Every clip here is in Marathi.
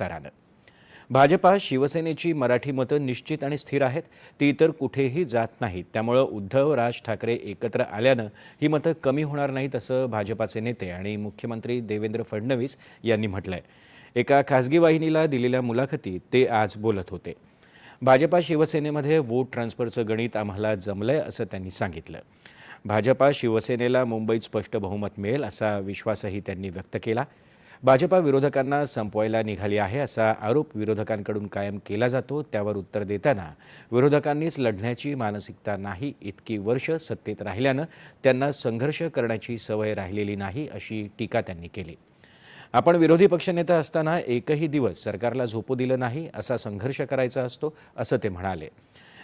विस्तारानं। भाजपा शिवसेनेची मराठी मतं निश्चित आणि स्थिर आहेत, ती इतर कुठेही जात नाहीत। त्यामुळे उद्धव राज ठाकरे एकत्र आल्यानं ही मतं कमी होणार नाहीत असं भाजपाचे नेते आणि मुख्यमंत्री देवेंद्र फडणवीस यांनी म्हटलंय। एका खासगी वाहिनीला दिलेल्या मुलाखतीत ते आज बोलत होते। भाजपा शिवसेनेमध्ये वोट ट्रान्सफरचं गणित आम्हाला जमलंय असं त्यांनी सांगितलं। भाजपा शिवसेनेला मुंबईत स्पष्ट बहुमत मिळेल असा विश्वासही त्यांनी व्यक्त केला। भाजपा विरोधकांना संपवायला निघाली आहे असा आरोप विरोधकांकडून कायम केला जातो। त्यावर उत्तर देताना विरोधकांनीच लढण्याची मानसिकता नाही, इतकी वर्ष सत्तेत राहिल्यानं त्यांना संघर्ष करण्याची सवय राहिलेली नाही अशी टीका त्यांनी केली। आपण विरोधी पक्षनेता असताना एकही दिवस सरकारला झोपू दिलं नाही, असा संघर्ष करायचा असतो असं ते म्हणाले।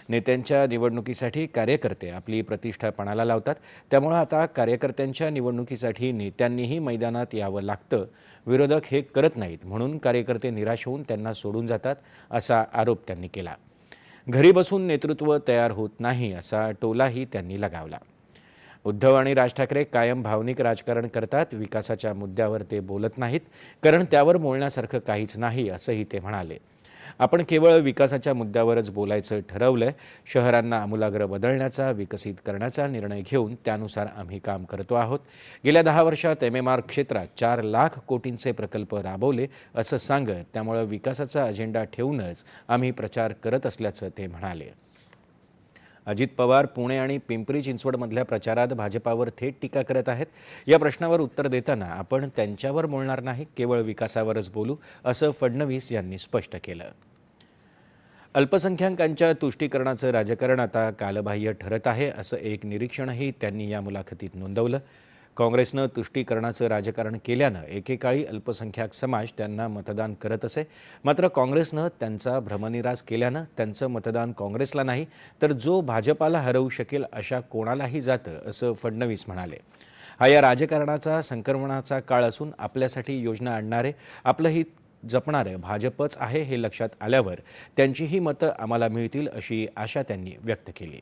नेत्यांच्या निवडणुकीसाठी कार्यकर्ते आपली प्रतिष्ठा पणाला लावतात, त्यामुळे आता कार्यकर्त्यांच्या निवडणुकीसाठी नेत्यांनीही मैदानात यावं लागतं। विरोधक हे करत नाहीत म्हणून कार्यकर्ते निराश होऊन त्यांना सोडून जातात असा आरोप त्यांनी केला। घरी बसून नेतृत्व तयार होत नाही असा टोलाही त्यांनी लगावला। उद्धव आणि राज ठाकरे कायम भावनिक राजकारण करतात, विकासाच्या मुद्द्यावर ते बोलत नाहीत, कारण त्यावर बोलण्यासारखं काहीच नाही असंही ते म्हणाले। आपण केवळ विकासाच्या मुद्द्यावरच बोलायचं ठरवलंय। शहरांना आमूलाग्र बदलण्याचा, विकसित करण्याचा निर्णय घेऊन त्यानुसार आम्ही काम करतो आहोत। गेल्या 10 वर्षात MMR क्षेत्रात 4 लाख कोटींचे प्रकल्प राबवले असं सांगत त्यामुळे विकासाचा अजेंडा ठेवूनच आम्ही प्रचार करत असल्याचं ते म्हणाले। अजित पवार पुणे आणि पिंपरी चिंचवडमधल्या प्रचारात भाजपावर थेट टीका करत आहेत। या प्रश्नावर उत्तर देताना आपण त्यांच्यावर बोलणार नाही, केवळ विकासावरच बोलू असं फडणवीस यांनी स्पष्ट केलं। अल्पसंख्याकांच्या तुष्टीकरणाचं राजकारण आता कालबाह्य ठरत आहे असं एक निरीक्षणही त्यांनी या मुलाखतीत नोंदवलं। काँग्रेसनं तुष्टीकरणाचं राजकारण केल्यानं एकेकाळी अल्पसंख्याक समाज त्यांना मतदान करत असे, मात्र काँग्रेसनं त्यांचा भ्रमनिरास केल्यानं त्यांचं मतदान काँग्रेसला नाही तर जो भाजपाला हरवू शकेल अशा कोणालाही जातं असं फडणवीस म्हणाले। हा या राजकारणाचा संक्रमणाचा काळ असून आपल्यासाठी योजना आणणारे, आपलं हित जपणारे भाजपच आहे हे लक्षात आल्यावर त्यांचीही मतं आम्हाला मिळतील अशी आशा त्यांनी व्यक्त केली।